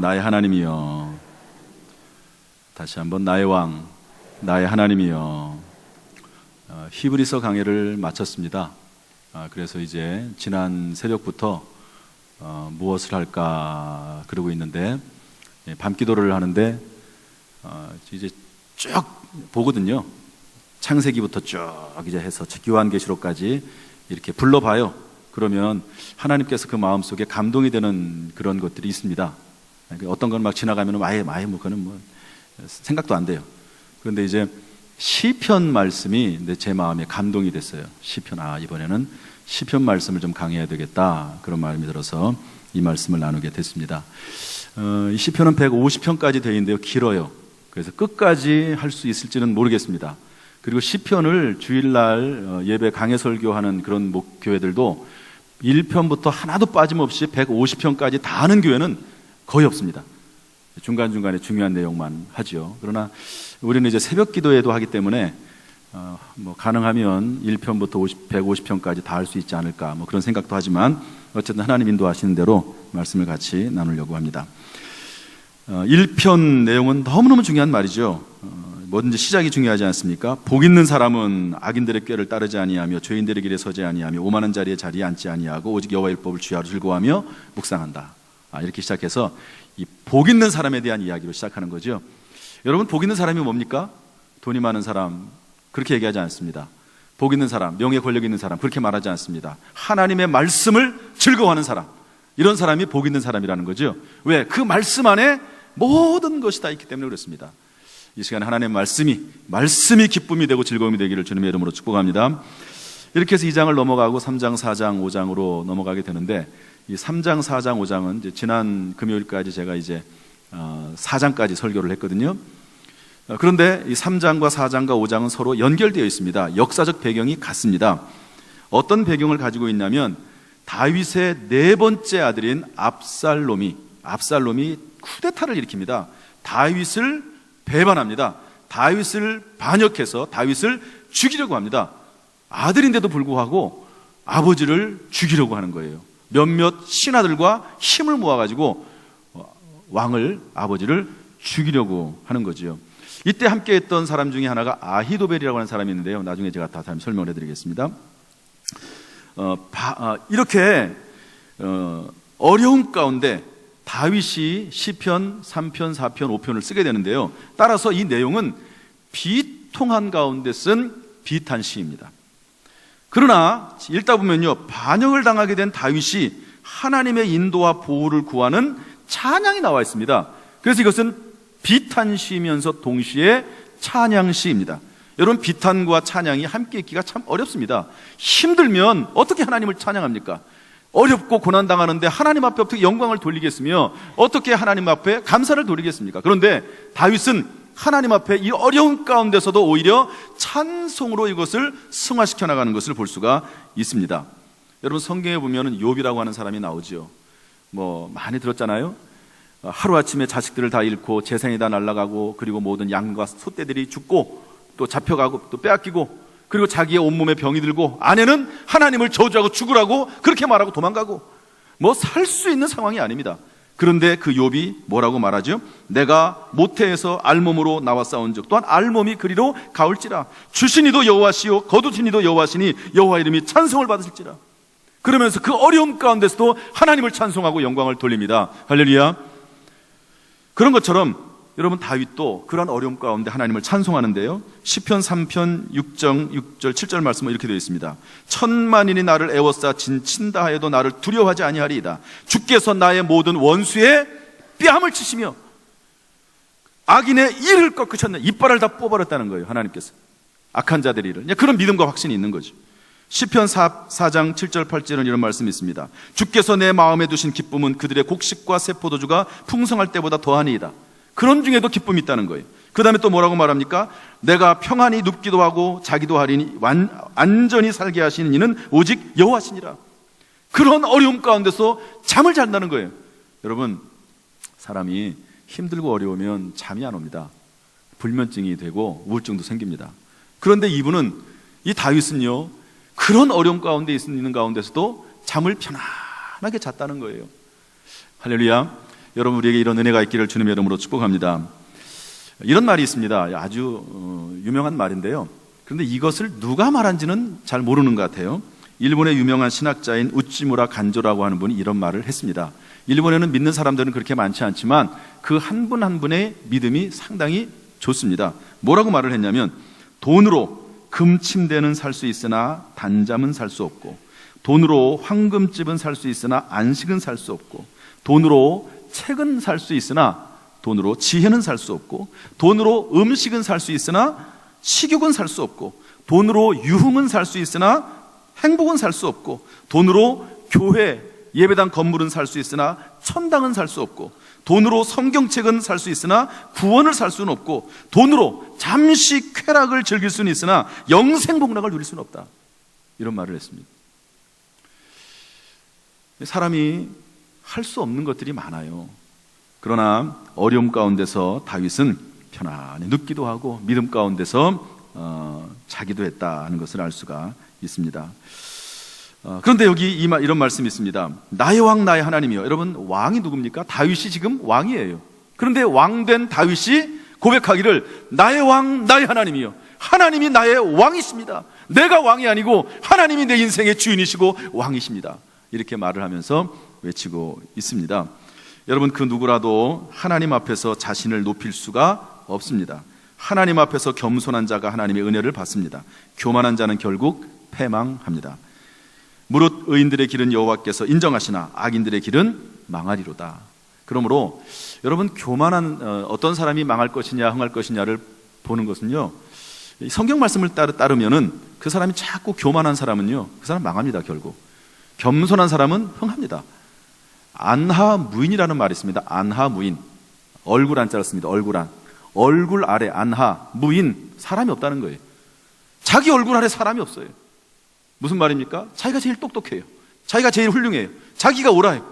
나의 하나님이여. 다시 한번 나의 왕, 나의 하나님이여. 히브리서 강해를 마쳤습니다. 그래서 이제 지난 새벽부터 무엇을 할까 그러고 있는데, 밤기도를 하는데 이제 쭉 보거든요. 창세기부터 쭉 이제 해서 요한계시록까지 이렇게 불러봐요. 그러면 하나님께서 그 마음속에 감동이 되는 그런 것들이 있습니다. 어떤 건 막 지나가면 아예 뭐 그거는 뭐 생각도 안 돼요. 그런데 이제 시편 말씀이 제 마음에 감동이 됐어요. 시편, 이번에는 시편 말씀을 좀 강해야 되겠다, 그런 마음이 들어서 이 말씀을 나누게 됐습니다. 이 시편은 150편까지 되어 있는데요, 길어요. 그래서 끝까지 할 수 있을지는 모르겠습니다. 그리고 시편을 주일날 예배 강해 설교하는 그런 교회들도 1편부터 하나도 빠짐없이 150편까지 다 하는 교회는 거의 없습니다. 중간중간에 중요한 내용만 하죠. 그러나 우리는 이제 새벽 기도회도 하기 때문에 뭐 가능하면 1편부터 150편까지 다 할 수 있지 않을까, 뭐 그런 생각도 하지만 어쨌든 하나님 인도하시는 대로 말씀을 같이 나누려고 합니다. 1편 내용은 너무너무 중요한 말이죠. 뭐든지 시작이 중요하지 않습니까? 복 있는 사람은 악인들의 꾀를 따르지 아니하며 죄인들의 길에 서지 아니하며 오만한 자리에 앉지 아니하고 오직 여호와의 율법을 주야로 즐거워하며 묵상한다. 이렇게 시작해서 이 복 있는 사람에 대한 이야기로 시작하는 거죠. 여러분, 복 있는 사람이 뭡니까? 돈이 많은 사람, 그렇게 얘기하지 않습니다. 복 있는 사람, 명예 권력 있는 사람, 그렇게 말하지 않습니다. 하나님의 말씀을 즐거워하는 사람, 이런 사람이 복 있는 사람이라는 거죠. 왜? 그 말씀 안에 모든 것이 다 있기 때문에 그렇습니다. 이 시간에 하나님의 말씀이 기쁨이 되고 즐거움이 되기를 주님의 이름으로 축복합니다. 이렇게 해서 2장을 넘어가고 3장, 4장, 5장으로 넘어가게 되는데, 이 3장, 4장, 5장은 이제 지난 금요일까지 제가 이제 4장까지 설교를 했거든요. 그런데 이 3장과 4장과 5장은 서로 연결되어 있습니다. 역사적 배경이 같습니다. 어떤 배경을 가지고 있냐면, 다윗의 네 번째 아들인 압살롬이 쿠데타를 일으킵니다. 다윗을 배반합니다. 다윗을 반역해서 다윗을 죽이려고 합니다. 아들인데도 불구하고 아버지를 죽이려고 하는 거예요. 몇몇 신하들과 힘을 모아가지고 아버지를 죽이려고 하는 거죠. 이때 함께 했던 사람 중에 하나가 아히도벨이라고 하는 사람이 있는데요, 나중에 제가 다 설명을 해드리겠습니다. 이렇게 어려움 가운데 다윗이 시편 3편, 4편, 5편을 쓰게 되는데요, 따라서 이 내용은 비통한 가운데 쓴 비탄시입니다. 그러나 읽다 보면요, 반역을 당하게 된 다윗이 하나님의 인도와 보호를 구하는 찬양이 나와 있습니다. 그래서 이것은 비탄시면서 동시에 찬양시입니다. 여러분, 비탄과 찬양이 함께 있기가 참 어렵습니다. 힘들면 어떻게 하나님을 찬양합니까? 어렵고 고난당하는데 하나님 앞에 어떻게 영광을 돌리겠으며 어떻게 하나님 앞에 감사를 돌리겠습니까? 그런데 다윗은 하나님 앞에 이 어려운 가운데서도 오히려 찬송으로 이것을 승화시켜 나가는 것을 볼 수가 있습니다. 여러분, 성경에 보면 욥이라고 하는 사람이 나오죠. 뭐 많이 들었잖아요. 하루아침에 자식들을 다 잃고 재산이 다 날아가고, 그리고 모든 양과 소떼들이 죽고 또 잡혀가고 또 빼앗기고, 그리고 자기의 온몸에 병이 들고, 아내는 하나님을 저주하고 죽으라고 그렇게 말하고 도망가고, 뭐 살 수 있는 상황이 아닙니다. 그런데 그 욥이 뭐라고 말하죠? 내가 모태에서 알몸으로 나와 싸운 적 또한 알몸이 그리로 가올지라. 주신이도 여호와시요 거두신이도 여호와시니 여호와 이름이 찬송을 받으실지라. 그러면서 그 어려움 가운데서도 하나님을 찬송하고 영광을 돌립니다. 할렐루야. 그런 것처럼 여러분, 다윗도 그런 어려움 가운데 하나님을 찬송하는데요, 시편 3편 6절 7절 말씀은 이렇게 되어 있습니다. 천만인이 나를 애워싸 진친다 하여도 나를 두려워하지 아니하리이다. 주께서 나의 모든 원수의 뺨을 치시며 악인의 이를 꺾으셨네. 이빨을 다 뽑아버렸다는 거예요, 하나님께서. 악한 자들의 일을. 그런 믿음과 확신이 있는 거죠. 시편 4장 7절 8절은 이런 말씀이 있습니다. 주께서 내 마음에 두신 기쁨은 그들의 곡식과 새 포도주가 풍성할 때보다 더하니이다. 그런 중에도 기쁨이 있다는 거예요. 그 다음에 또 뭐라고 말합니까? 내가 평안히 눕기도 하고 자기도 하리니 안전히 살게 하시는 이는 오직 여호와시니라. 그런 어려움 가운데서 잠을 잔다는 거예요. 여러분, 사람이 힘들고 어려우면 잠이 안 옵니다. 불면증이 되고 우울증도 생깁니다. 그런데 이 다윗은요, 그런 어려움 가운데 있는 가운데서도 잠을 편안하게 잤다는 거예요. 할렐루야. 여러분, 우리에게 이런 은혜가 있기를 주님의 이름으로 축복합니다. 이런 말이 있습니다. 아주 유명한 말인데요. 그런데 이것을 누가 말한지는 잘 모르는 것 같아요. 일본의 유명한 신학자인 우찌무라 간조라고 하는 분이 이런 말을 했습니다. 일본에는 믿는 사람들은 그렇게 많지 않지만 그 한 분 한 분의 믿음이 상당히 좋습니다. 뭐라고 말을 했냐면, 돈으로 금침대는 살 수 있으나 단잠은 살 수 없고, 돈으로 황금집은 살 수 있으나 안식은 살 수 없고, 돈으로 책은 살 수 있으나 돈으로 지혜는 살 수 없고, 돈으로 음식은 살 수 있으나 식욕은 살 수 없고, 돈으로 유흥은 살 수 있으나 행복은 살 수 없고, 돈으로 교회 예배당 건물은 살 수 있으나 천당은 살 수 없고, 돈으로 성경책은 살 수 있으나 구원을 살 수는 없고, 돈으로 잠시 쾌락을 즐길 수는 있으나 영생복락을 누릴 수는 없다. 이런 말을 했습니다. 사람이 할 수 없는 것들이 많아요. 그러나 어려움 가운데서 다윗은 편안히 눕기도 하고 믿음 가운데서 자기도 했다 하는 것을 알 수가 있습니다. 그런데 여기 이런 말씀이 있습니다. 나의 왕 나의 하나님이요. 여러분, 왕이 누굽니까? 다윗이 지금 왕이에요. 그런데 왕된 다윗이 고백하기를 나의 왕 나의 하나님이요, 하나님이 나의 왕이십니다. 내가 왕이 아니고 하나님이 내 인생의 주인이시고 왕이십니다. 이렇게 말을 하면서 외치고 있습니다. 여러분, 그 누구라도 하나님 앞에서 자신을 높일 수가 없습니다. 하나님 앞에서 겸손한 자가 하나님의 은혜를 받습니다. 교만한 자는 결국 패망합니다. 무릇 의인들의 길은 여호와께서 인정하시나 악인들의 길은 망하리로다. 그러므로 여러분, 교만한 어떤 사람이 망할 것이냐 흥할 것이냐를 보는 것은요, 성경 말씀을 따르면은 그 사람이 자꾸 교만한 사람은요, 그 사람 망합니다. 결국 겸손한 사람은 흥합니다. 안하무인이라는 말이 있습니다. 안하무인, 얼굴 안자를 씁니다. 얼굴 아래 안하무인, 사람이 없다는 거예요. 자기 얼굴 아래 사람이 없어요. 무슨 말입니까? 자기가 제일 똑똑해요. 자기가 제일 훌륭해요. 자기가 옳아요.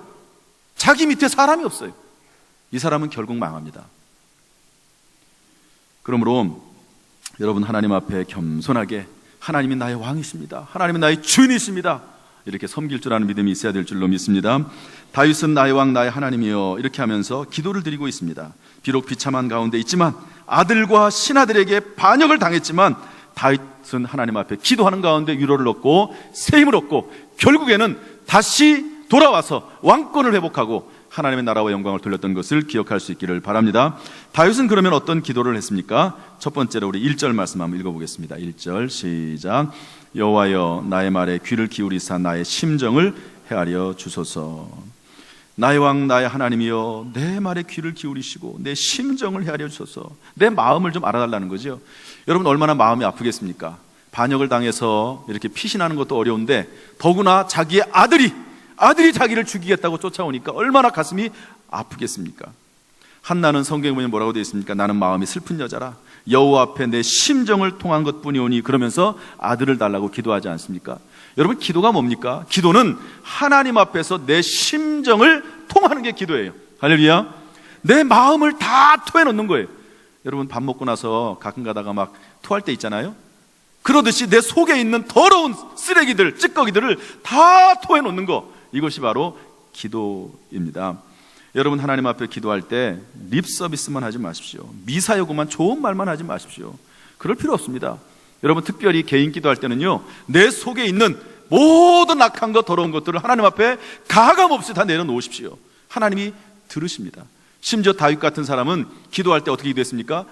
자기 밑에 사람이 없어요. 이 사람은 결국 망합니다. 그러므로 여러분, 하나님 앞에 겸손하게 하나님이 나의 왕이십니다, 하나님이 나의 주인이십니다, 이렇게 섬길 줄 아는 믿음이 있어야 될 줄로 믿습니다. 다윗은 나의 왕 나의 하나님이여 이렇게 하면서 기도를 드리고 있습니다. 비록 비참한 가운데 있지만, 아들과 신하들에게 반역을 당했지만 다윗은 하나님 앞에 기도하는 가운데 위로를 얻고 새 힘을 얻고 결국에는 다시 돌아와서 왕권을 회복하고 하나님의 나라와 영광을 돌렸던 것을 기억할 수 있기를 바랍니다. 다윗은 그러면 어떤 기도를 했습니까? 첫 번째로 우리 1절 말씀 한번 읽어보겠습니다. 1절 시작. 여호와여 나의 말에 귀를 기울이사 나의 심정을 헤아려 주소서. 나의 왕 나의 하나님이여 내 말에 귀를 기울이시고 내 심정을 헤아려 주소서. 내 마음을 좀 알아달라는 거죠. 여러분, 얼마나 마음이 아프겠습니까? 반역을 당해서 이렇게 피신하는 것도 어려운데 더구나 자기의 아들이 자기를 죽이겠다고 쫓아오니까 얼마나 가슴이 아프겠습니까? 한나는 성경에 보면 뭐라고 되어 있습니까? 나는 마음이 슬픈 여자라 여호와 앞에 내 심정을 통한 것뿐이오니, 그러면서 아들을 달라고 기도하지 않습니까? 여러분, 기도가 뭡니까? 기도는 하나님 앞에서 내 심정을 통하는 게 기도예요. 할렐루야. 내 마음을 다 토해놓는 거예요. 여러분, 밥 먹고 나서 가끔 가다가 막 토할 때 있잖아요. 그러듯이 내 속에 있는 더러운 쓰레기들, 찌꺼기들을 다 토해놓는 거, 이것이 바로 기도입니다. 여러분, 하나님 앞에 기도할 때 립 서비스만 하지 마십시오. 미사여구만 좋은 말만 하지 마십시오. 그럴 필요 없습니다. 여러분, 특별히 개인 기도할 때는요, 내 속에 있는 모든 악한 것, 더러운 것들을 하나님 앞에 가감없이 다 내려놓으십시오. 하나님이 들으십니다. 심지어 다윗 같은 사람은 기도할 때 어떻게 기도했습니까?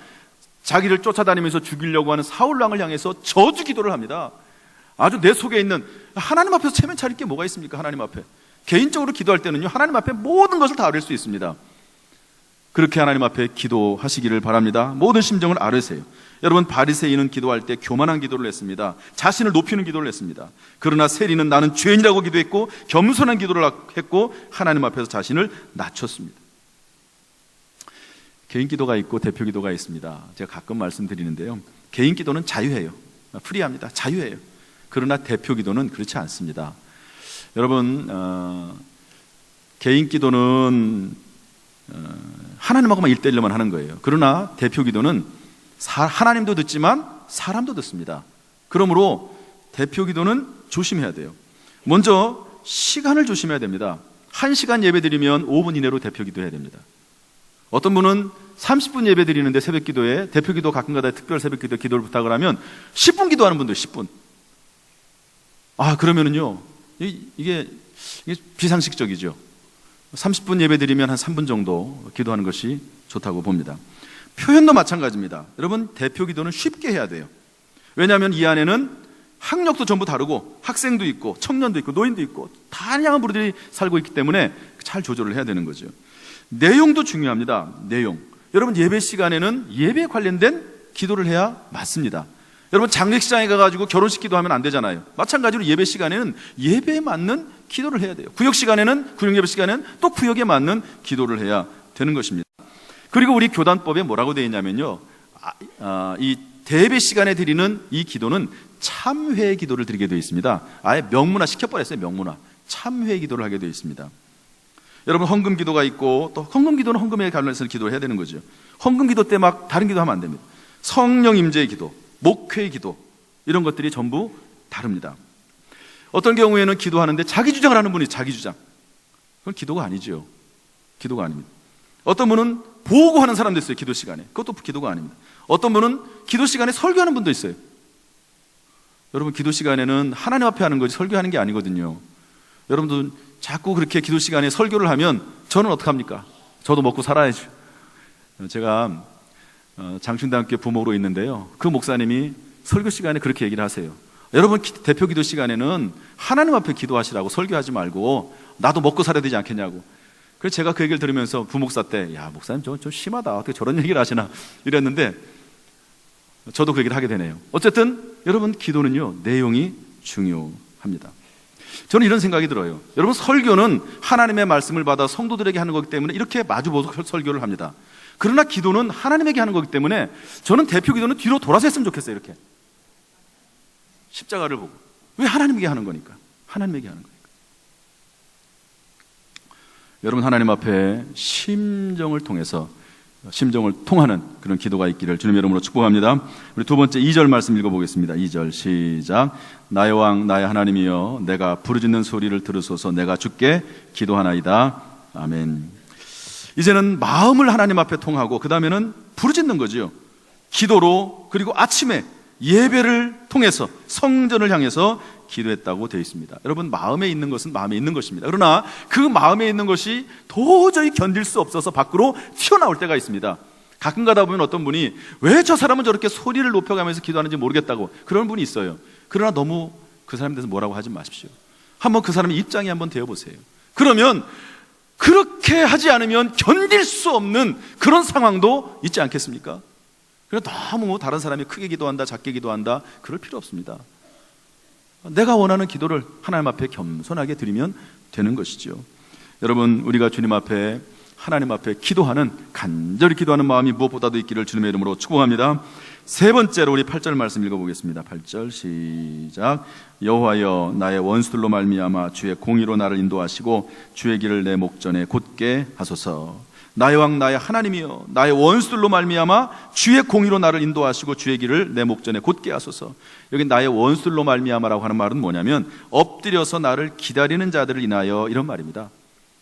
자기를 쫓아다니면서 죽이려고 하는 사울왕을 향해서 저주 기도를 합니다. 아주 내 속에 있는, 하나님 앞에서 체면 차릴 게 뭐가 있습니까? 하나님 앞에 개인적으로 기도할 때는요, 하나님 앞에 모든 것을 다 아뢰 수 있습니다. 그렇게 하나님 앞에 기도하시기를 바랍니다. 모든 심정을 아뢰세요. 여러분, 바리새인은 기도할 때 교만한 기도를 했습니다. 자신을 높이는 기도를 했습니다. 그러나 세리는 나는 죄인이라고 기도했고 겸손한 기도를 했고 하나님 앞에서 자신을 낮췄습니다. 개인 기도가 있고 대표 기도가 있습니다. 제가 가끔 말씀드리는데요, 개인 기도는 자유해요. 프리합니다. 자유해요. 그러나 대표 기도는 그렇지 않습니다. 여러분, 개인 기도는 하나님하고만 1대1로만 하는 거예요. 그러나 대표 기도는 하나님도 듣지만 사람도 듣습니다. 그러므로 대표 기도는 조심해야 돼요. 먼저 시간을 조심해야 됩니다. 1시간 예배 드리면 5분 이내로 대표 기도해야 됩니다. 어떤 분은 30분 예배 드리는데 새벽 기도에 대표 기도 가끔가다 특별 새벽 기도 기도를 부탁을 하면 10분 기도하는 분들 10분. 그러면은요, 이게 비상식적이죠. 30분 예배 드리면 한 3분 정도 기도하는 것이 좋다고 봅니다. 표현도 마찬가지입니다. 여러분, 대표 기도는 쉽게 해야 돼요. 왜냐하면 이 안에는 학력도 전부 다르고 학생도 있고 청년도 있고 노인도 있고 다양한 부류들이 살고 있기 때문에 잘 조절을 해야 되는 거죠. 내용도 중요합니다. 내용. 여러분, 예배 시간에는 예배에 관련된 기도를 해야 맞습니다. 여러분, 장례식장에 가가지고 결혼식 기도하면 안 되잖아요. 마찬가지로 예배 시간에는 예배에 맞는 기도를 해야 돼요. 구역 시간에는, 구역 예배 시간에는 또 구역에 맞는 기도를 해야 되는 것입니다. 그리고 우리 교단법에 뭐라고 되어 있냐면요, 이 대예배 시간에 드리는 이 기도는 참회 기도를 드리게 되어 있습니다. 아예 명문화 시켜버렸어요. 명문화. 참회 기도를 하게 되어 있습니다. 여러분, 헌금 기도가 있고, 또 헌금 기도는 헌금에 관련해서 기도를 해야 되는 거죠. 헌금 기도 때 막 다른 기도 하면 안 됩니다. 성령 임재의 기도, 목회의 기도, 이런 것들이 전부 다릅니다. 어떤 경우에는 기도하는데 자기 주장을 하는 분이 자기 주장. 그건 기도가 아니죠. 기도가 아닙니다. 어떤 분은 보고하는 사람도 있어요. 기도 시간에. 그것도 기도가 아닙니다. 어떤 분은 기도 시간에 설교하는 분도 있어요. 여러분, 기도 시간에는 하나님 앞에 하는 거지 설교하는 게 아니거든요. 여러분들 자꾸 그렇게 기도 시간에 설교를 하면 저는 어떡합니까? 저도 먹고 살아야죠. 제가 장충대학교 부목으로 있는데요, 그 목사님이 설교 시간에 그렇게 얘기를 하세요. 여러분, 대표 기도 시간에는 하나님 앞에 기도하시라고, 설교하지 말고 나도 먹고 살아야 되지 않겠냐고. 그래서 제가 그 얘기를 들으면서 부목사 때, 야, 목사님 좀 심하다, 어떻게 저런 얘기를 하시나 이랬는데 저도 그 얘기를 하게 되네요. 어쨌든 여러분, 기도는요, 내용이 중요합니다. 저는 이런 생각이 들어요. 여러분, 설교는 하나님의 말씀을 받아 성도들에게 하는 거기 때문에 이렇게 마주보고 설교를 합니다. 그러나 기도는 하나님에게 하는 거기 때문에 저는 대표 기도는 뒤로 돌아서 했으면 좋겠어요. 이렇게 십자가를 보고. 왜? 하나님에게 하는 거니까. 하나님에게 하는 거니까. 여러분, 하나님 앞에 심정을 통하는 그런 기도가 있기를 주님의 이름으로 축복합니다. 우리 두 번째 2절 말씀 읽어보겠습니다. 2절 시작. 나의 왕 나의 하나님이여, 내가 부르짖는 소리를 들으소서. 내가 주께 기도하나이다. 아멘. 이제는 마음을 하나님 앞에 통하고 그 다음에는 부르짖는 거죠. 기도로, 그리고 아침에 예배를 통해서 성전을 향해서 기도했다고 되어 있습니다. 여러분, 마음에 있는 것은 마음에 있는 것입니다. 그러나 그 마음에 있는 것이 도저히 견딜 수 없어서 밖으로 튀어나올 때가 있습니다. 가끔 가다 보면 어떤 분이 왜 저 사람은 저렇게 소리를 높여가면서 기도하는지 모르겠다고 그런 분이 있어요. 그러나 너무 그 사람에 대해서 뭐라고 하지 마십시오. 한번 그 사람의 입장에 한번 되어보세요. 그러면 그렇게 하지 않으면 견딜 수 없는 그런 상황도 있지 않겠습니까? 그래서 너무 다른 사람이 크게 기도한다, 작게 기도한다, 그럴 필요 없습니다. 내가 원하는 기도를 하나님 앞에 겸손하게 드리면 되는 것이죠. 여러분, 우리가 주님 앞에, 하나님 앞에 기도하는, 간절히 기도하는 마음이 무엇보다도 있기를 주님의 이름으로 축복합니다. 세 번째로 우리 8절 말씀 읽어보겠습니다. 8절 시작. 여호와여, 나의 원수들로 말미암아 주의 공의로 나를 인도하시고 주의 길을 내 목전에 곧게 하소서. 나의 왕 나의 하나님이여, 나의 원수들로 말미암아 주의 공의로 나를 인도하시고 주의 길을 내 목전에 곧게 하소서. 여기 나의 원수들로 말미암아라고 하는 말은 뭐냐면 엎드려서 나를 기다리는 자들을 인하여, 이런 말입니다.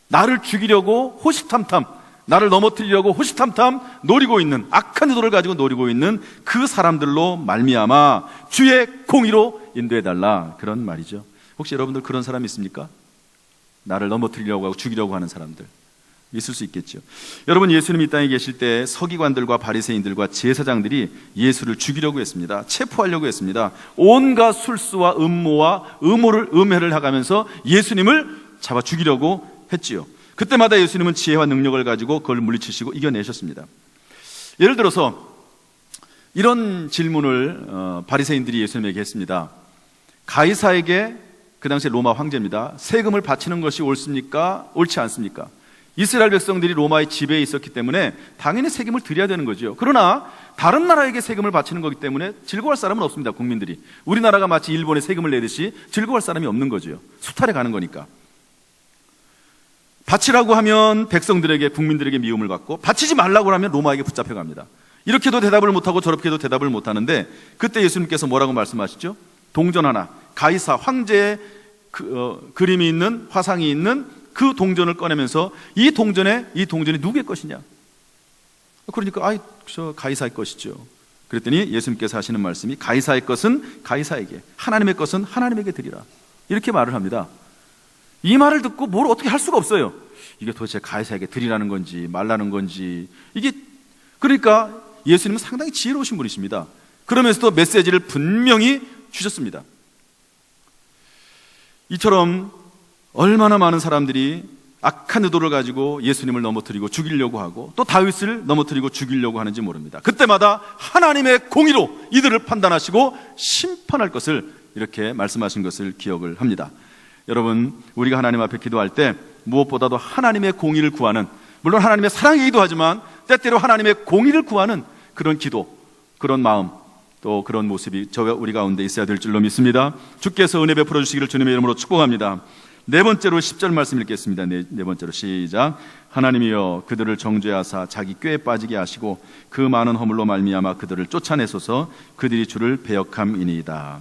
나를 죽이려고 호시탐탐, 나를 넘어뜨리려고 호시탐탐 노리고 있는, 악한 의도를 가지고 노리고 있는 그 사람들로 말미암아 주의 공의로 인도해달라, 그런 말이죠. 혹시 여러분들 그런 사람이 있습니까? 나를 넘어뜨리려고 하고 죽이려고 하는 사람들 있을 수 있겠죠. 여러분, 예수님 이 땅에 계실 때 서기관들과 바리새인들과 제사장들이 예수를 죽이려고 했습니다. 체포하려고 했습니다. 온갖 술수와 음모와 음해를 하가면서 예수님을 잡아 죽이려고 했지요. 그때마다 예수님은 지혜와 능력을 가지고 그걸 물리치시고 이겨내셨습니다. 예를 들어서 이런 질문을 바리새인들이 예수님에게 했습니다. 가이사에게, 그 당시 로마 황제입니다, 세금을 바치는 것이 옳습니까? 옳지 않습니까? 이스라엘 백성들이 로마의 지배에 있었기 때문에 당연히 세금을 드려야 되는 거죠. 그러나 다른 나라에게 세금을 바치는 거기 때문에 즐거워할 사람은 없습니다. 국민들이. 우리나라가 마치 일본에 세금을 내듯이 즐거워할 사람이 없는 거죠. 수탈에 가는 거니까. 바치라고 하면 백성들에게, 국민들에게 미움을 받고, 바치지 말라고 하면 로마에게 붙잡혀갑니다. 이렇게도 대답을 못하고 저렇게도 대답을 못하는데, 그때 예수님께서 뭐라고 말씀하시죠? 동전 하나, 가이사 황제의 그림이 있는, 화상이 있는 그 동전을 꺼내면서 이 동전이 누구의 것이냐? 그러니까 저 가이사의 것이죠. 그랬더니 예수님께서 하시는 말씀이 가이사의 것은 가이사에게, 하나님의 것은 하나님에게 드리라, 이렇게 말을 합니다. 이 말을 듣고 뭘 어떻게 할 수가 없어요. 이게 도대체 가이사에게 드리라는 건지 말라는 건지, 이게 그러니까 예수님은 상당히 지혜로우신 분이십니다. 그러면서도 메시지를 분명히 주셨습니다. 이처럼 얼마나 많은 사람들이 악한 의도를 가지고 예수님을 넘어뜨리고 죽이려고 하고 또 다윗을 넘어뜨리고 죽이려고 하는지 모릅니다. 그때마다 하나님의 공의로 이들을 판단하시고 심판할 것을 이렇게 말씀하신 것을 기억을 합니다. 여러분, 우리가 하나님 앞에 기도할 때 무엇보다도 하나님의 공의를 구하는, 물론 하나님의 사랑이기도 하지만 때때로 하나님의 공의를 구하는 그런 기도, 그런 마음, 또 그런 모습이 우리 가운데 있어야 될 줄로 믿습니다. 주께서 은혜 베풀어 주시기를 주님의 이름으로 축복합니다. 네 번째로 10절 말씀 읽겠습니다. 네 번째로 시작. 하나님이여 그들을 정죄하사 자기 꾀에 빠지게 하시고 그 많은 허물로 말미암아 그들을 쫓아내소서. 그들이 주를 배역함이니이다.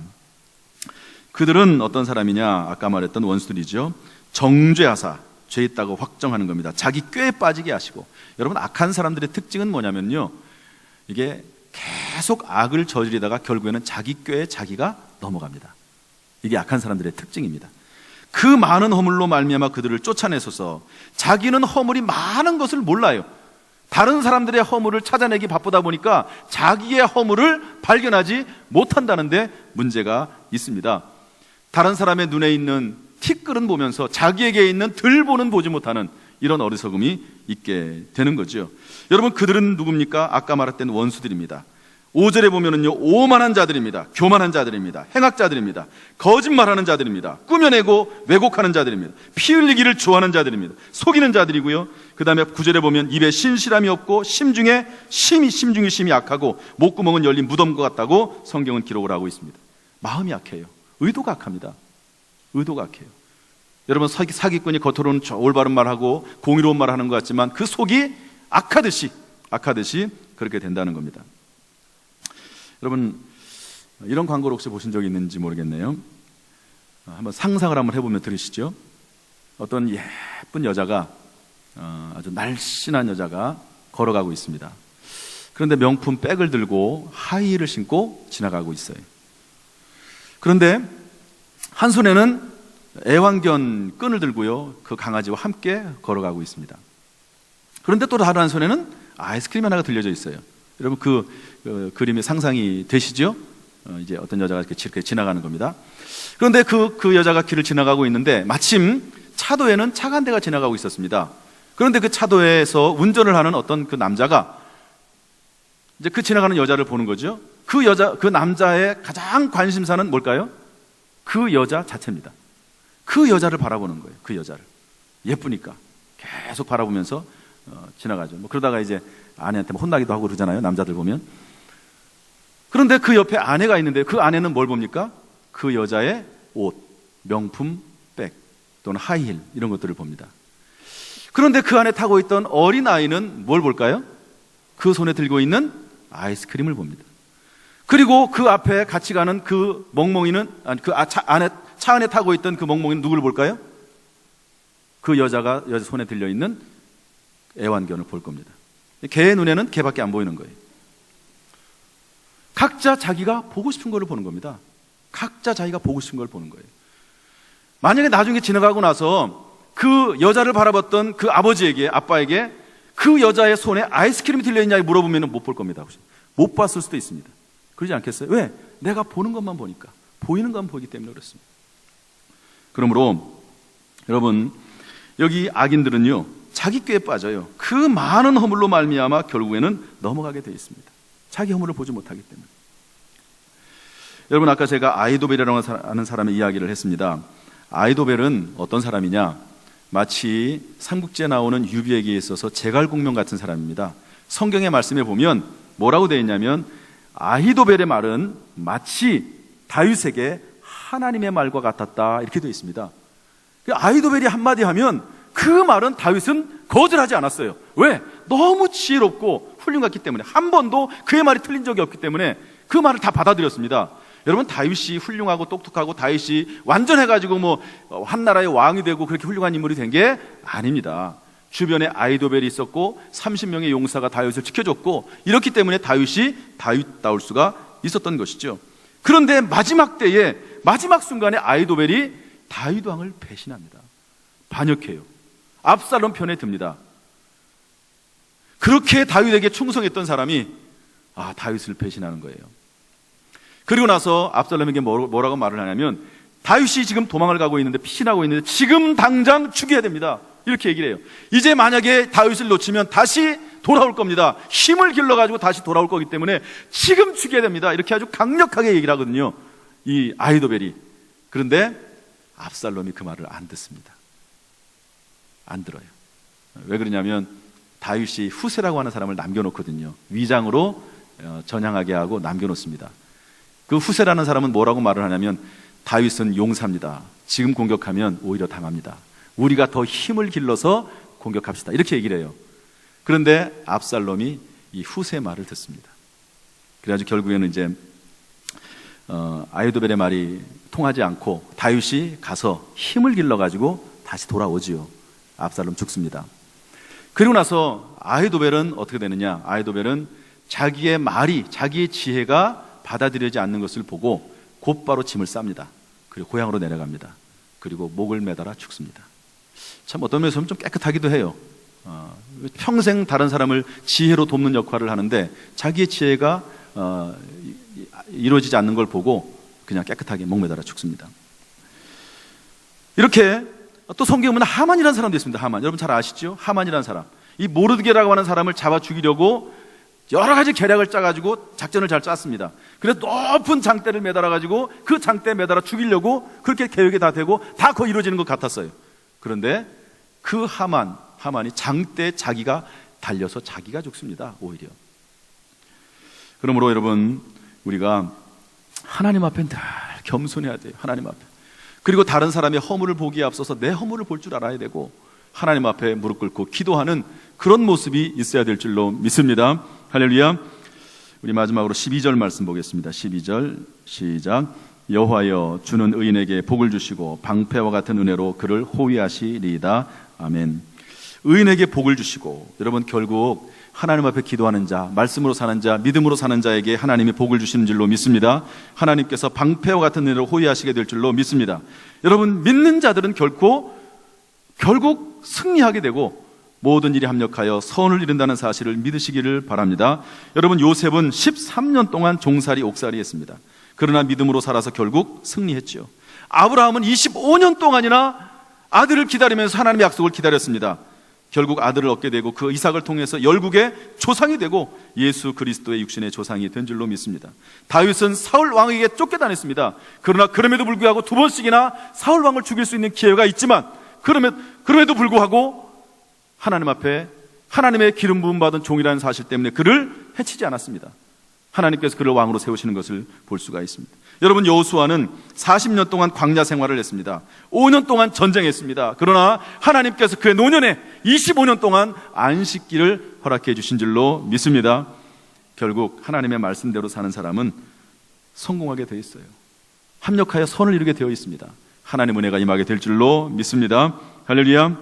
그들은 어떤 사람이냐? 아까 말했던 원수들이죠. 정죄하사, 죄 있다고 확정하는 겁니다. 자기 꾀에 빠지게 하시고. 여러분, 악한 사람들의 특징은 뭐냐면요, 이게 계속 악을 저지르다가 결국에는 자기 꾀에 자기가 넘어갑니다. 이게 악한 사람들의 특징입니다. 그 많은 허물로 말미암아 그들을 쫓아내소서. 자기는 허물이 많은 것을 몰라요. 다른 사람들의 허물을 찾아내기 바쁘다 보니까 자기의 허물을 발견하지 못한다는데 문제가 있습니다. 다른 사람의 눈에 있는 티끌은 보면서 자기에게 있는 들보는 보지 못하는 이런 어리석음이 있게 되는 거죠. 여러분, 그들은 누굽니까? 아까 말했던 원수들입니다. 5절에 보면은요, 오만한 자들입니다. 교만한 자들입니다. 행악자들입니다. 거짓말하는 자들입니다. 꾸며내고 왜곡하는 자들입니다. 피 흘리기를 좋아하는 자들입니다. 속이는 자들이고요. 그 다음에 9절에 보면 입에 신실함이 없고 심중이 심히 약하고 목구멍은 열린 무덤 것 같다고 성경은 기록을 하고 있습니다. 마음이 약해요. 의도가 악합니다. 의도가 악해요. 여러분, 사기꾼이 겉으로는 올바른 말하고 공의로운 말하는 것 같지만 그 속이 악하듯이 그렇게 된다는 겁니다. 여러분, 이런 광고를 혹시 보신 적이 있는지 모르겠네요. 한번 상상을 한번 해보면 들으시죠. 어떤 예쁜 여자가, 아주 날씬한 여자가 걸어가고 있습니다. 그런데 명품 백을 들고 하이힐을 신고 지나가고 있어요. 그런데 한 손에는 애완견 끈을 들고요, 그 강아지와 함께 걸어가고 있습니다. 그런데 또 다른 한 손에는 아이스크림 하나가 들려져 있어요. 여러분, 그 그림이 상상이 되시죠? 이제 어떤 여자가 이렇게 지나가는 겁니다. 그런데 그 여자가 길을 지나가고 있는데 마침 차도에는 차가 한 대가 지나가고 있었습니다. 그런데 그 차도에서 운전을 하는 어떤 그 남자가 이제 그 지나가는 여자를 보는 거죠. 그 남자의 가장 관심사는 뭘까요? 그 여자 자체입니다. 그 여자를 바라보는 거예요. 그 여자를. 예쁘니까 계속 바라보면서 지나가죠. 그러다가 이제 아내한테 혼나기도 하고 그러잖아요, 남자들 보면. 그런데 그 옆에 아내가 있는데 그 아내는 뭘 봅니까? 그 여자의 옷, 명품 백 또는 하이힐 이런 것들을 봅니다. 그런데 그 안에 타고 있던 어린아이는 뭘 볼까요? 그 손에 들고 있는 아이스크림을 봅니다. 그리고 그 앞에 같이 가는 그 멍멍이는, 차 안에 타고 있던 그 멍멍이는 누구를 볼까요? 그 여자 손에 들려있는 애완견을 볼 겁니다. 걔의 눈에는 걔밖에 안 보이는 거예요. 각자 자기가 보고 싶은 걸 보는 겁니다. 각자 자기가 보고 싶은 걸 보는 거예요. 만약에 나중에 지나가고 나서 그 여자를 바라봤던 그 아빠에게 그 여자의 손에 아이스크림이 들려있냐 물어보면 못 볼 겁니다. 못 봤을 수도 있습니다. 그러지 않겠어요? 왜? 내가 보는 것만 보니까, 보이는 것만 보기 때문에 그렇습니다. 그러므로 여러분, 여기 악인들은요, 자기 꾀에 빠져요. 그 많은 허물로 말미암아 결국에는 넘어가게 되어 있습니다. 자기 허물을 보지 못하기 때문에. 여러분, 아까 제가 아히도벨이라고 하는 사람의 이야기를 했습니다. 아히도벨은 어떤 사람이냐? 마치 삼국지에 나오는 유비에게 있어서 제갈공명 같은 사람입니다. 성경의 말씀에 보면 뭐라고 되어 있냐면 아히도벨의 말은 마치 다윗에게 하나님의 말과 같았다, 이렇게 되어 있습니다. 아히도벨이 한마디 하면 그 말은 다윗은 거절하지 않았어요. 왜? 너무 지혜롭고 훌륭했기 때문에, 한 번도 그의 말이 틀린 적이 없기 때문에 그 말을 다 받아들였습니다. 여러분, 다윗이 훌륭하고 똑똑하고 다윗이 완전해가지고 뭐 한 나라의 왕이 되고 그렇게 훌륭한 인물이 된 게 아닙니다. 주변에 아이도벨이 있었고 30명의 용사가 다윗을 지켜줬고, 이렇기 때문에 다윗이 다윗다울 수가 있었던 것이죠. 그런데 마지막 때에, 마지막 순간에 아이도벨이 다윗 왕을 배신합니다. 반역해요. 압살롬 편에 듭니다. 그렇게 다윗에게 충성했던 사람이 다윗을 배신하는 거예요. 그리고 나서 압살롬에게 뭐라고 말을 하냐면, 다윗이 지금 도망을 가고 있는데, 피신하고 있는데 지금 당장 죽여야 됩니다. 이렇게 얘기를 해요. 이제 만약에 다윗을 놓치면 다시 돌아올 겁니다. 힘을 길러가지고 다시 돌아올 거기 때문에 지금 죽여야 됩니다. 이렇게 아주 강력하게 얘기를 하거든요, 이 아히도벨이. 그런데 압살롬이 그 말을 안 듣습니다. 안 들어요. 왜 그러냐면 다윗이 후세라고 하는 사람을 남겨놓거든요. 위장으로 전향하게 하고 남겨놓습니다. 그 후세라는 사람은 뭐라고 말을 하냐면, 다윗은 용사입니다. 지금 공격하면 오히려 당합니다. 우리가 더 힘을 길러서 공격합시다. 이렇게 얘기를 해요. 그런데 압살롬이 이 후세 말을 듣습니다. 그래가지고 결국에는 이제 아히도벨의 말이 통하지 않고 다윗이 가서 힘을 길러가지고 다시 돌아오지요. 압살롬 죽습니다. 그리고 나서 아히도벨은 어떻게 되느냐? 아히도벨은 자기의 말이, 자기의 지혜가 받아들여지지 않는 것을 보고 곧바로 짐을 쌉니다. 그리고 고향으로 내려갑니다. 그리고 목을 매달아 죽습니다. 참 어떤 면에서 좀 깨끗하기도 해요. 평생 다른 사람을 지혜로 돕는 역할을 하는데 자기의 지혜가 이루어지지 않는 걸 보고 그냥 깨끗하게 목 매달아 죽습니다. 이렇게 또 성경에 보면 하만이라는 사람도 있습니다. 하만, 여러분 잘 아시죠? 하만이라는 사람, 이 모르드게라고 하는 사람을 잡아 죽이려고 여러 가지 계략을 짜가지고 작전을 잘 짰습니다. 그래서 높은 장대를 매달아가지고 그 장대에 매달아 죽이려고 그렇게 계획이 다 되고 다 거의 이루어지는 것 같았어요. 그런데 그 하만이 장대에 자기가 달려서 자기가 죽습니다. 오히려. 그러므로 여러분, 우리가 하나님 앞에 늘 겸손해야 돼요. 하나님 앞에. 그리고 다른 사람의 허물을 보기에 앞서서 내 허물을 볼 줄 알아야 되고, 하나님 앞에 무릎 꿇고 기도하는 그런 모습이 있어야 될 줄로 믿습니다. 할렐루야. 우리 마지막으로 12절 말씀 보겠습니다. 12절 시작. 여호와여, 주는 의인에게 복을 주시고 방패와 같은 은혜로 그를 호위하시리이다. 아멘. 의인에게 복을 주시고, 여러분 결국 하나님 앞에 기도하는 자, 말씀으로 사는 자, 믿음으로 사는 자에게 하나님이 복을 주시는 줄로 믿습니다. 하나님께서 방패와 같은 은혜로 호위하시게 될 줄로 믿습니다. 여러분, 믿는 자들은 결국 승리하게 되고 모든 일이 합력하여 선을 이룬다는 사실을 믿으시기를 바랍니다. 여러분, 요셉은 13년 동안 종살이 옥살이 했습니다. 그러나 믿음으로 살아서 결국 승리했죠. 아브라함은 25년 동안이나 아들을 기다리면서 하나님의 약속을 기다렸습니다. 결국 아들을 얻게 되고 그 이삭을 통해서 열국의 조상이 되고 예수 그리스도의 육신의 조상이 된 줄로 믿습니다. 다윗은 사울 왕에게 쫓겨다녔습니다. 그러나 그럼에도 불구하고 2번씩이나 사울 왕을 죽일 수 있는 기회가 있지만 그럼에도 불구하고 하나님 앞에 하나님의 기름 부음 받은 종이라는 사실 때문에 그를 해치지 않았습니다. 하나님께서 그를 왕으로 세우시는 것을 볼 수가 있습니다. 여러분, 여호수아는 40년 동안 광야 생활을 했습니다. 5년 동안 전쟁했습니다. 그러나 하나님께서 그의 노년에 25년 동안 안식기를 허락해 주신 줄로 믿습니다. 결국 하나님의 말씀대로 사는 사람은 성공하게 되어 있어요. 합력하여 선을 이루게 되어 있습니다. 하나님의 은혜가 임하게 될 줄로 믿습니다. 할렐루야.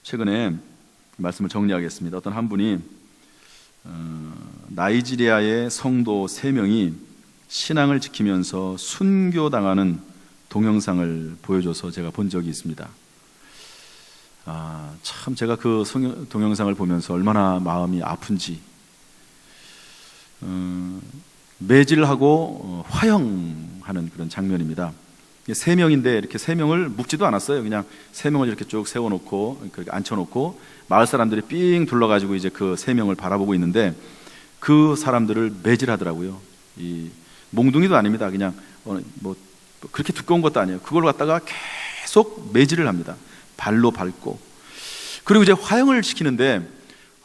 최근에 말씀을 정리하겠습니다. 어떤 한 분이 나이지리아의 성도 3명이 신앙을 지키면서 순교당하는 동영상을 보여줘서 제가 본 적이 있습니다. 참 제가 그 동영상을 보면서 얼마나 마음이 아픈지, 매질하고 화형하는 그런 장면입니다. 3명인데 이렇게 3명을 묶지도 않았어요. 그냥 3명을 이렇게 쭉 세워놓고 앉혀놓고 마을 사람들이 삥 둘러가지고 이제 그 3명을 바라보고 있는데 그 사람들을 매질하더라고요. 이 몽둥이도 아닙니다. 그냥 뭐 그렇게 두꺼운 것도 아니에요. 그걸 갖다가 계속 매질을 합니다. 발로 밟고. 그리고 이제 화형을 시키는데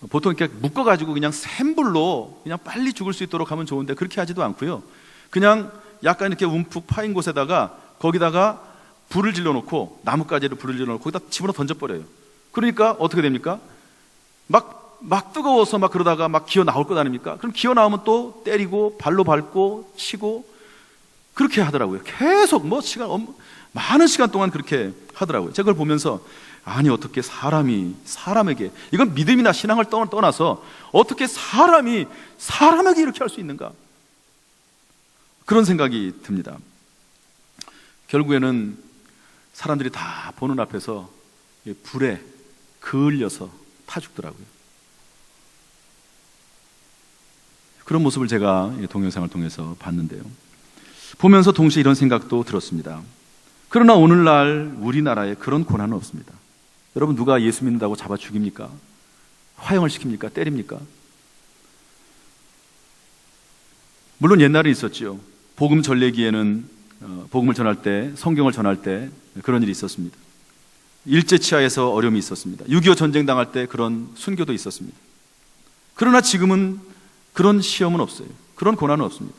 보통 이렇게 묶어가지고 그냥 센 불로 그냥 빨리 죽을 수 있도록 하면 좋은데 그렇게 하지도 않고요. 그냥 약간 이렇게 움푹 파인 곳에다가 거기다가 불을 질러놓고, 나뭇가지를 불을 질러놓고 거기다 집어넣어 던져버려요. 그러니까 어떻게 됩니까? 막 뜨거워서 막 그러다가 막 기어 나올 것 아닙니까? 그럼 기어 나오면 또 때리고 발로 밟고 치고 그렇게 하더라고요. 계속 많은 시간 동안 그렇게 하더라고요. 제가 그걸 보면서 아니 어떻게 사람에게 이건 믿음이나 신앙을 떠나서 어떻게 사람에게 이렇게 할 수 있는가, 그런 생각이 듭니다. 결국에는 사람들이 다 보는 앞에서 불에 그을려서 타 죽더라고요. 그런 모습을 제가 동영상을 통해서 봤는데요, 보면서 동시에 이런 생각도 들었습니다. 그러나 오늘날 우리나라에 그런 고난은 없습니다. 여러분, 누가 예수 믿는다고 잡아 죽입니까? 화형을 시킵니까? 때립니까? 물론 옛날에 있었죠. 복음 전래기에는 복음을 전할 때, 성경을 전할 때 그런 일이 있었습니다. 일제치하에서 어려움이 있었습니다. 6.25 전쟁 당할 때 그런 순교도 있었습니다. 그러나 지금은 그런 시험은 없어요. 그런 고난은 없습니다.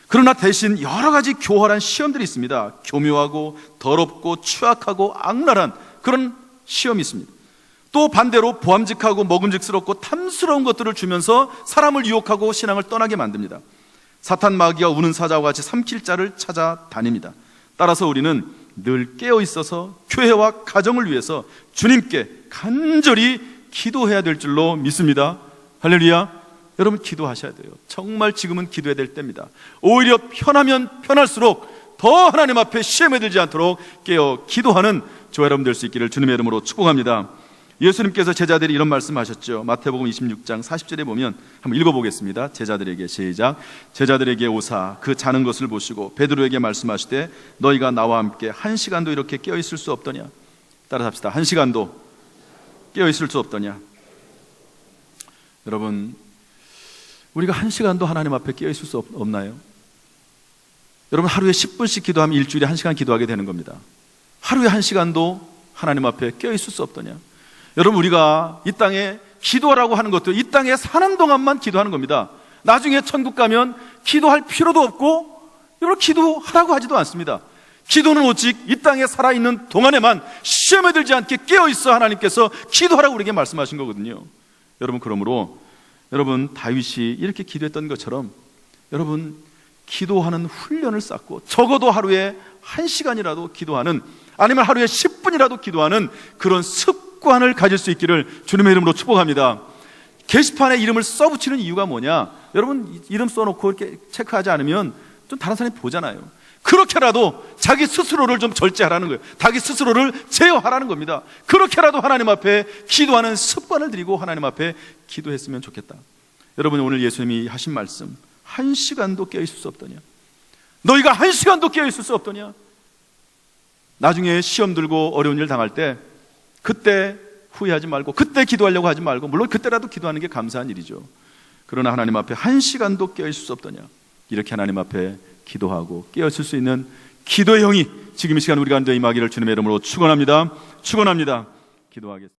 그러나 대신 여러 가지 교활한 시험들이 있습니다. 교묘하고 더럽고 추악하고 악랄한 그런 시험이 있습니다. 또 반대로 보암직하고 먹음직스럽고 탐스러운 것들을 주면서 사람을 유혹하고 신앙을 떠나게 만듭니다. 사탄 마귀가 우는 사자와 같이 삼킬 자를 찾아다닙니다. 따라서 우리는 늘 깨어 있어서 교회와 가정을 위해서 주님께 간절히 기도해야 될 줄로 믿습니다. 할렐루야. 여러분, 기도하셔야 돼요. 정말 지금은 기도해야 될 때입니다. 오히려 편하면 편할수록 더 하나님 앞에 시험에 들지 않도록 깨어 기도하는 저와 여러분 될 수 있기를 주님의 이름으로 축복합니다. 예수님께서 제자들이 이런 말씀하셨죠. 마태복음 26장 40절에 보면 한번 읽어보겠습니다. 제자들에게, 시작. 제자들에게 오사 그 자는 것을 보시고 베드로에게 말씀하시되 너희가 나와 함께 1시간도 이렇게 깨어 있을 수 없더냐. 따라서 합시다. 1시간도 깨어 있을 수 없더냐. 여러분, 우리가 1시간도 하나님 앞에 깨어 있을 수 없나요? 여러분, 하루에 10분씩 기도하면 일주일에 1시간 기도하게 되는 겁니다. 하루에 1시간도 하나님 앞에 깨어 있을 수 없더냐. 여러분, 우리가 이 땅에 기도하라고 하는 것도 이 땅에 사는 동안만 기도하는 겁니다. 나중에 천국 가면 기도할 필요도 없고 여러분, 기도하라고 하지도 않습니다. 기도는 오직 이 땅에 살아있는 동안에만 시험에 들지 않게 깨어있어 하나님께서 기도하라고 우리에게 말씀하신 거거든요. 여러분, 그러므로 여러분, 다윗이 이렇게 기도했던 것처럼 여러분, 기도하는 훈련을 쌓고 적어도 하루에 1시간이라도 기도하는, 아니면 하루에 10분이라도 기도하는 그런 습관을 가질 수 있기를 주님의 이름으로 축복합니다. 게시판에 이름을 써붙이는 이유가 뭐냐? 여러분, 이름 써놓고 이렇게 체크하지 않으면 좀 다른 사람이 보잖아요. 그렇게라도 자기 스스로를 좀 절제하라는 거예요. 자기 스스로를 제어하라는 겁니다. 그렇게라도 하나님 앞에 기도하는 습관을 들이고 하나님 앞에 기도했으면 좋겠다. 여러분, 오늘 예수님이 하신 말씀, 1시간도 깨어있을 수 없더냐. 너희가 1시간도 깨어있을 수 없더냐. 나중에 시험 들고 어려운 일 당할 때 그때 후회하지 말고, 그때 기도하려고 하지 말고, 물론 그때라도 기도하는 게 감사한 일이죠. 그러나 하나님 앞에 1시간도 깨어있을 수 없더냐. 이렇게 하나님 앞에 기도하고 깨어있을 수 있는 기도의 형이 지금 이 시간 우리 가운데 임하기를 주님의 이름으로 축원합니다. 기도하겠습니다.